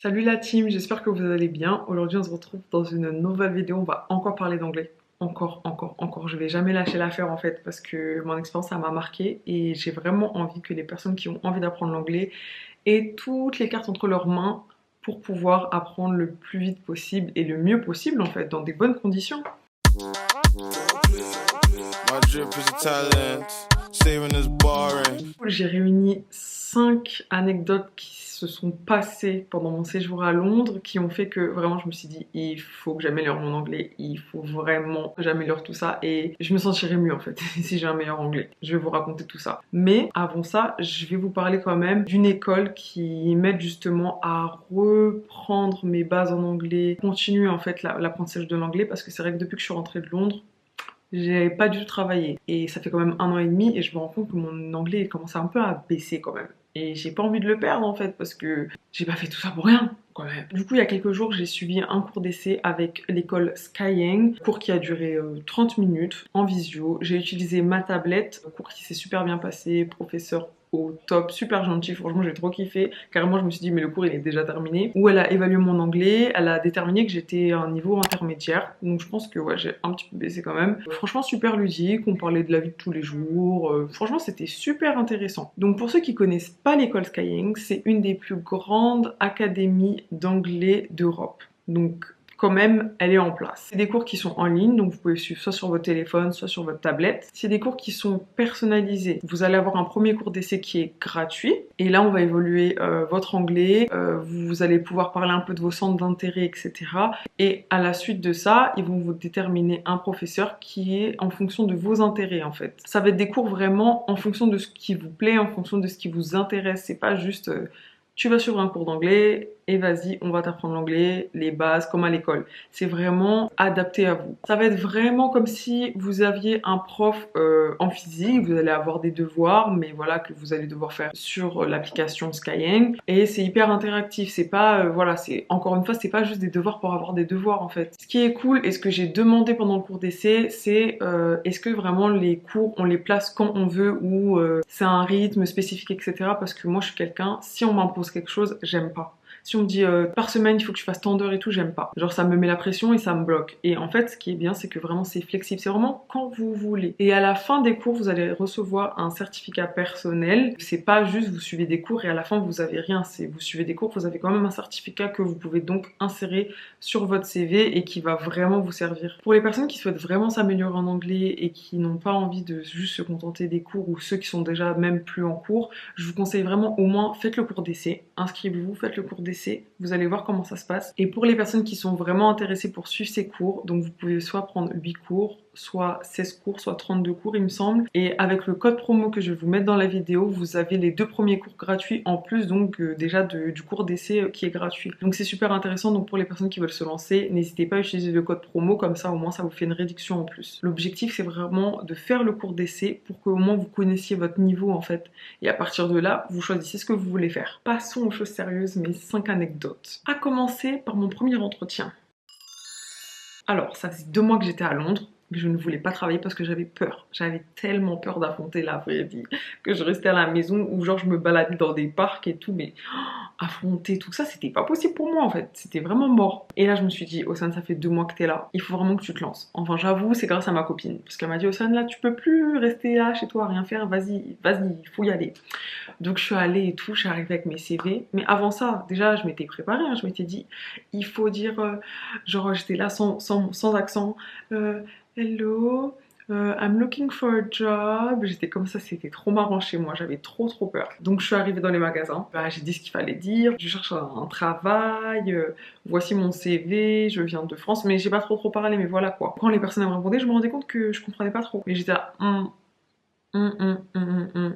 Salut la team, j'espère que vous allez bien. Aujourd'hui on se retrouve dans une nouvelle vidéo, on va encore parler d'anglais. Encore. Je vais jamais lâcher l'affaire en fait parce que mon expérience ça m'a marqué et j'ai vraiment envie que les personnes qui ont envie d'apprendre l'anglais aient toutes les cartes entre leurs mains pour pouvoir apprendre le plus vite possible et le mieux possible en fait, dans des bonnes conditions. J'ai réuni 5 anecdotes qui se sont passées pendant mon séjour à Londres qui ont fait que vraiment je me suis dit il faut que j'améliore mon anglais, il faut vraiment que j'améliore tout ça et je me sentirais mieux en fait si j'ai un meilleur anglais. Je vais vous raconter tout ça. Mais avant ça, je vais vous parler quand même d'une école qui m'aide justement à reprendre mes bases en anglais, continuer en fait l'apprentissage de l'anglais parce que c'est vrai que depuis que je suis rentrée de Londres, j'ai pas du tout travaillé et ça fait quand même 1 an et demi et je me rends compte que mon anglais commence un peu à baisser quand même. Et j'ai pas envie de le perdre en fait parce que j'ai pas fait tout ça pour rien quand même. Du coup il y a quelques jours j'ai suivi un cours d'essai avec l'école Skyeng, cours qui a duré 30 minutes en visio. J'ai utilisé ma tablette, cours qui s'est super bien passé, professeur au top, super gentil, franchement j'ai trop kiffé. Carrément je me suis dit mais le cours il est déjà terminé. Où elle a évalué mon anglais, elle a déterminé que j'étais à un niveau intermédiaire. Donc je pense que ouais j'ai un petit peu baissé quand même. Franchement super ludique, on parlait de la vie de tous les jours. Franchement c'était super intéressant. Donc pour ceux qui connaissent pas l'école Skyeng, c'est une des plus grandes académies d'anglais d'Europe. Donc quand même, elle est en place. C'est des cours qui sont en ligne, donc vous pouvez suivre soit sur votre téléphone, soit sur votre tablette. C'est des cours qui sont personnalisés. Vous allez avoir un premier cours d'essai qui est gratuit, et là on va évoluer votre anglais, vous allez pouvoir parler un peu de vos centres d'intérêt, etc. Et à la suite de ça, ils vont vous déterminer un professeur qui est en fonction de vos intérêts en fait. Ça va être des cours vraiment en fonction de ce qui vous plaît, en fonction de ce qui vous intéresse. C'est pas juste tu vas suivre un cours d'anglais et vas-y, on va t'apprendre l'anglais, les bases, comme à l'école. C'est vraiment adapté à vous. Ça va être vraiment comme si vous aviez un prof en physique, vous allez avoir des devoirs, mais voilà, que vous allez devoir faire sur l'application Skyeng. Et c'est hyper interactif, c'est pas, voilà, c'est encore une fois, c'est pas juste des devoirs pour avoir des devoirs en fait. Ce qui est cool et ce que j'ai demandé pendant le cours d'essai, c'est est-ce que vraiment les cours, on les place quand on veut ou c'est un rythme spécifique, etc. Parce que moi, je suis quelqu'un, si on m'impose quelque chose, j'aime pas. Si on me dit par semaine il faut que tu fasses tant d'heures et tout, j'aime pas. Genre ça me met la pression et ça me bloque. Et en fait ce qui est bien c'est que vraiment c'est flexible, c'est vraiment quand vous voulez. Et à la fin des cours vous allez recevoir un certificat personnel. C'est pas juste vous suivez des cours et à la fin vous avez rien, c'est vous suivez des cours, vous avez quand même un certificat que vous pouvez donc insérer sur votre CV et qui va vraiment vous servir. Pour les personnes qui souhaitent vraiment s'améliorer en anglais et qui n'ont pas envie de juste se contenter des cours ou ceux qui sont déjà même plus en cours, je vous conseille vraiment au moins faites le cours d'essai, inscrivez-vous, faites le cours d'essai. Vous allez voir comment ça se passe. Et pour les personnes qui sont vraiment intéressées pour suivre ces cours, donc vous pouvez soit prendre 8 cours, soit 16 cours, soit 32 cours il me semble. Et avec le code promo que je vais vous mettre dans la vidéo, vous avez les 2 premiers cours gratuits en plus donc déjà du cours d'essai qui est gratuit. Donc c'est super intéressant, donc pour les personnes qui veulent se lancer, n'hésitez pas à utiliser le code promo, comme ça au moins ça vous fait une réduction en plus. L'objectif c'est vraiment de faire le cours d'essai pour qu'au moins vous connaissiez votre niveau en fait. Et à partir de là, vous choisissez ce que vous voulez faire. Passons aux choses sérieuses, mes 5 anecdotes. À commencer par mon premier entretien. Alors, ça faisait 2 mois que j'étais à Londres, mais je ne voulais pas travailler parce que j'avais peur. J'avais tellement peur d'affronter la vraie vie que je restais à la maison ou genre je me baladais dans des parcs et tout, mais affronter tout ça, c'était pas possible pour moi en fait. C'était vraiment mort. Et là, je me suis dit, Océane, ça fait 2 mois que t'es là. Il faut vraiment que tu te lances. Enfin, j'avoue, c'est grâce à ma copine. Parce qu'elle m'a dit, Océane, là, tu peux plus rester là chez toi à rien faire. Vas-y, il faut y aller. Donc, je suis allée et tout. Je suis arrivée avec mes CV. Mais avant ça, déjà, je m'étais préparée. Hein, je m'étais dit, il faut dire, genre, j'étais là sans accent. Hello. I'm looking for a job. J'étais comme ça, c'était trop marrant chez moi, j'avais trop peur. Donc je suis arrivée dans les magasins, j'ai dit ce qu'il fallait dire, je cherche un travail, voici mon CV, je viens de France, mais j'ai pas trop parlé, mais voilà quoi. Quand les personnes me répondaient, je me rendais compte que je comprenais pas trop. Mais j'étais là,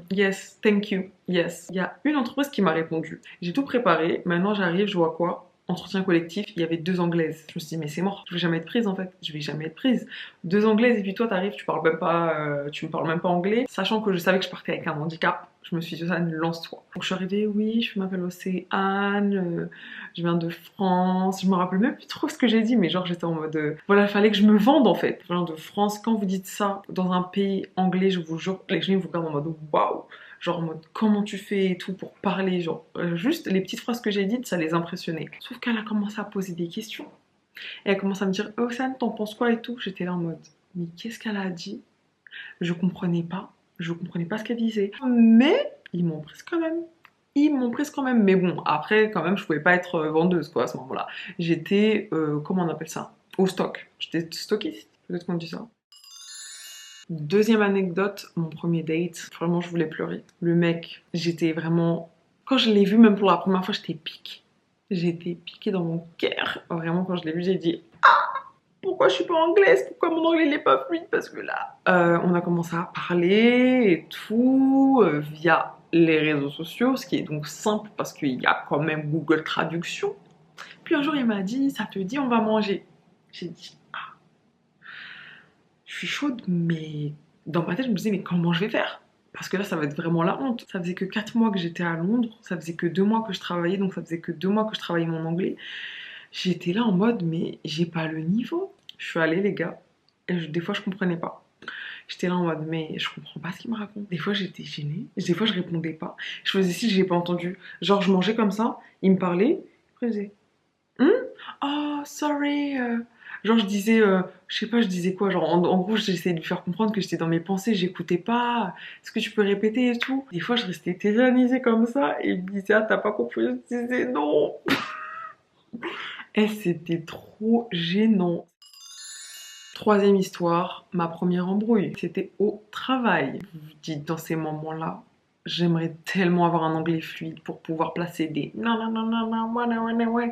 yes, thank you, yes. Il y a une entreprise qui m'a répondu. J'ai tout préparé, maintenant j'arrive, je vois quoi? Entretien collectif, il y avait 2 anglaises. Je me suis dit mais c'est mort, je vais jamais être prise en fait, je vais jamais être prise. 2 anglaises et puis toi t'arrives, tu parles même pas, tu me parles même pas anglais, sachant que je savais que je partais avec un handicap. Je me suis dit Océane, lance-toi. Donc je suis arrivée, oui, je m'appelle Océane, je viens de France. Je me rappelle même plus trop ce que j'ai dit, mais genre j'étais en mode, voilà, il fallait que je me vende en fait. Je viens de France. Quand vous dites ça dans un pays anglais, je vous jure, les gens vous regardent en mode waouh. genre en mode comment tu fais et tout pour parler, genre juste les petites phrases que j'ai dites, ça les impressionnait. Sauf qu'elle a commencé à poser des questions. Et elle commence à me dire, oh San, t'en penses quoi et tout. J'étais là en mode, mais qu'est-ce qu'elle a dit? Je comprenais pas. Je comprenais pas ce qu'elle disait. Mais ils m'ont prise quand même. Ils m'ont prise quand même. Mais bon, après, quand même, je pouvais pas être vendeuse, quoi, à ce moment-là. J'étais, comment on appelle ça? Au stock. J'étais stockiste. Peut-être qu'on dit ça. Deuxième anecdote, mon premier date. Vraiment, je voulais pleurer. Le mec, j'étais vraiment... Quand je l'ai vu, même pour la première fois, j'étais piquée. J'étais piquée dans mon cœur. Vraiment, quand je l'ai vu, j'ai dit pourquoi je suis pas anglaise? Pourquoi mon anglais n'est pas fluide? Parce que là, on a commencé à parler et tout via les réseaux sociaux, ce qui est donc simple parce qu'il y a quand même Google Traduction. Puis un jour, il m'a dit, ça te dit, on va manger. J'ai dit, ah, je suis chaude, mais dans ma tête, je me disais, mais comment je vais faire? Parce que là, ça va être vraiment la honte. Ça faisait que 4 mois que j'étais à Londres, ça faisait que 2 mois que je travaillais, donc ça faisait que 2 mois que je travaillais mon anglais. J'étais là en mode, mais j'ai pas le niveau. Je suis allée, les gars, et des fois, je comprenais pas. J'étais là en mode, mais je comprends pas ce qu'il me raconte. Des fois, j'étais gênée, des fois, je répondais pas. Je faisais si j'ai pas entendu. Genre, je mangeais comme ça, il me parlait, après, je disais, oh, sorry. Genre, je disais, je sais pas, je disais quoi. Genre, en gros, j'essayais de lui faire comprendre que j'étais dans mes pensées, j'écoutais pas. Est-ce que tu peux répéter et tout? Des fois, je restais tétanisée comme ça, et il me disait, ah, t'as pas compris? Je disais, non. Et c'était trop gênant. Troisième histoire, ma première embrouille. C'était au travail. Je vous dis, dans ces moments-là, j'aimerais tellement avoir un anglais fluide pour pouvoir placer des non, non, non, non, non, ouais, ouais, ouais.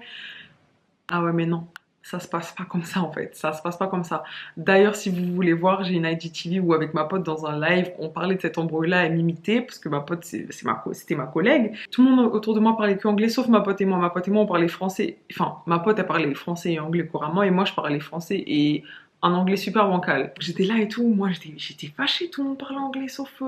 Ah ouais, mais non. Ça se passe pas comme ça en fait, ça se passe pas comme ça. D'ailleurs, si vous voulez voir, j'ai une IGTV où avec ma pote dans un live, on parlait de cette embrouille-là, elle m'imitait, parce que ma pote, c'était ma collègue. Tout le monde autour de moi parlait que anglais, sauf ma pote et moi. Ma pote et moi, on parlait français. Enfin, ma pote, elle parlait français et anglais couramment, et moi, je parlais français et un anglais super bancal. J'étais là et tout, moi j'étais fâchée, tout le monde parlait anglais sauf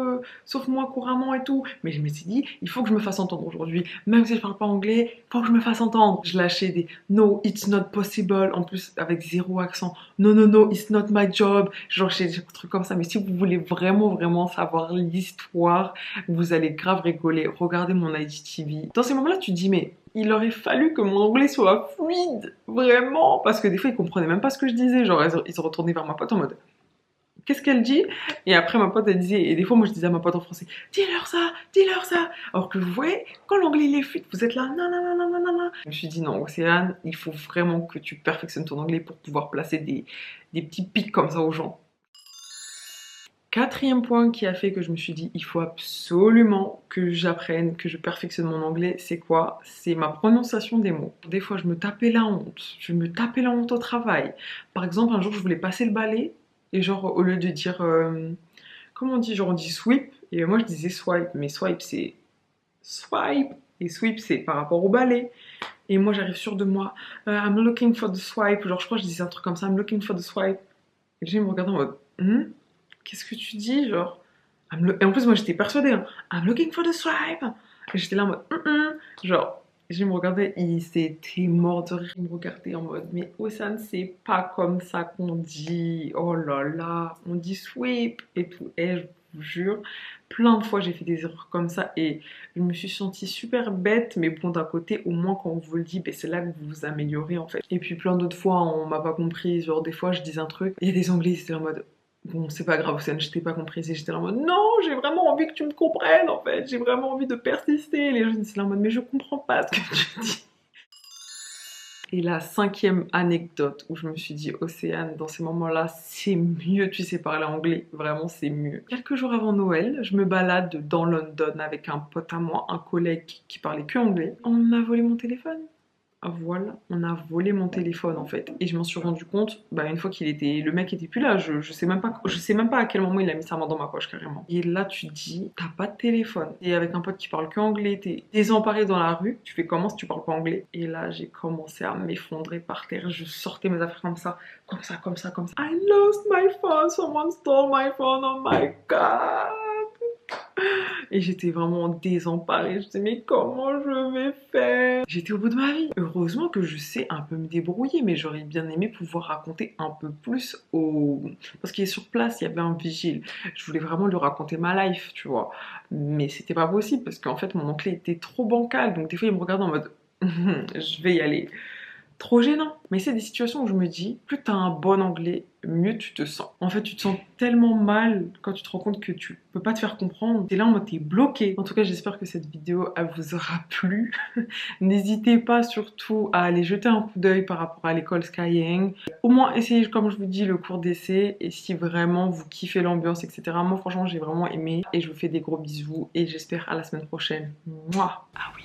moi couramment et tout. Mais je me suis dit, il faut que je me fasse entendre aujourd'hui. Même si je parle pas anglais, il faut que je me fasse entendre. Je lâchais des no, it's not possible, en plus avec zéro accent. No, no, no, it's not my job. Genre j'ai des trucs comme ça. Mais si vous voulez vraiment, vraiment savoir l'histoire, vous allez grave rigoler. Regardez mon IGTV. Dans ces moments-là, tu te dis, mais il aurait fallu que mon anglais soit fluide, vraiment, parce que des fois ils comprenaient même pas ce que je disais, genre ils se retournaient vers ma pote en mode qu'est-ce qu'elle dit? Et après ma pote elle disait, et des fois moi je disais à ma pote en français, dis-leur ça, dis-leur ça. Alors que vous voyez, quand l'anglais il est fluide, vous êtes là, non, non, non, non, non, non, non. Je me suis dit non, Océane, il faut vraiment que tu perfectionnes ton anglais pour pouvoir placer des petits pics comme ça aux gens. Quatrième point qui a fait que je me suis dit, il faut absolument que j'apprenne, que je perfectionne mon anglais, c'est quoi? C'est ma prononciation des mots. Des fois, je me tapais la honte. Je me tapais la honte au travail. Par exemple, un jour, je voulais passer le balai, et genre, au lieu de dire, comment on dit? Genre, on dit sweep, et moi, je disais swipe, mais swipe, c'est swipe, et sweep, c'est par rapport au balai. Et moi, j'arrive sûre de moi, I'm looking for the swipe, genre, je crois que je disais un truc comme ça, I'm looking for the swipe. Et les gens me regardaient en mode, qu'est-ce que tu dis, genre? Et en plus, moi, j'étais persuadée, hein. I'm looking for the swipe. Et j'étais là en mode, genre, je me regardais, il s'était mort de rire. Il me regardait en mode, mais Ossane, c'est pas comme ça qu'on dit. Oh là là, on dit sweep et tout. Et je vous jure, plein de fois, j'ai fait des erreurs comme ça et je me suis sentie super bête. Mais bon, d'un côté, au moins, quand on vous le dit, ben, c'est là que vous vous améliorez en fait. Et puis, plein d'autres fois, on m'a pas compris. Genre, des fois, je disais un truc. Il y a des Anglais, ils étaient en mode, bon, c'est pas grave, Océane, je t'ai pas comprise. Et j'étais là en mode, non, j'ai vraiment envie que tu me comprennes, en fait. J'ai vraiment envie de persister. Les gens étaient là en mode, mais je comprends pas ce que tu dis. Et la cinquième anecdote où je me suis dit, Océane, dans ces moments-là, c'est mieux, tu sais parler anglais. Vraiment, c'est mieux. Quelques jours avant Noël, je me balade dans London avec un pote à moi, un collègue qui parlait que anglais. On a volé mon téléphone. Voilà, on a volé mon téléphone en fait. Et je m'en suis rendu compte, bah, une fois qu'il était, le mec était plus là. Je sais même pas à quel moment il a mis sa main dans ma poche carrément. Et là tu te dis, t'as pas de téléphone. Et avec un pote qui parle que anglais, t'es désemparé dans la rue. Tu fais comment si tu parles pas anglais? Et là j'ai commencé à m'effondrer par terre. Je sortais mes affaires comme ça, comme ça, comme ça, comme ça. I lost my phone, someone stole my phone, oh my god. Et j'étais vraiment désemparée. Je me disais, mais comment je vais faire? J'étais au bout de ma vie. Heureusement que je sais un peu me débrouiller, mais j'aurais bien aimé pouvoir raconter un peu plus au... Parce qu'il est sur place, il y avait un vigile. Je voulais vraiment lui raconter ma life, tu vois. Mais c'était pas possible parce qu'en fait, mon oncle était trop bancal. Donc des fois, il me regarde en mode, je vais y aller. Trop gênant. Mais c'est des situations où je me dis, plus t'as un bon anglais, mieux tu te sens. En fait, tu te sens tellement mal quand tu te rends compte que tu peux pas te faire comprendre. T'es là en mode t'es bloqué. En tout cas, j'espère que cette vidéo, elle vous aura plu. N'hésitez pas surtout à aller jeter un coup d'œil par rapport à l'école Skyeng. Au moins, essayez, comme je vous dis, le cours d'essai. Et si vraiment vous kiffez l'ambiance, etc. Moi, franchement, j'ai vraiment aimé. Et je vous fais des gros bisous. Et j'espère à la semaine prochaine. Mouah. Ah oui.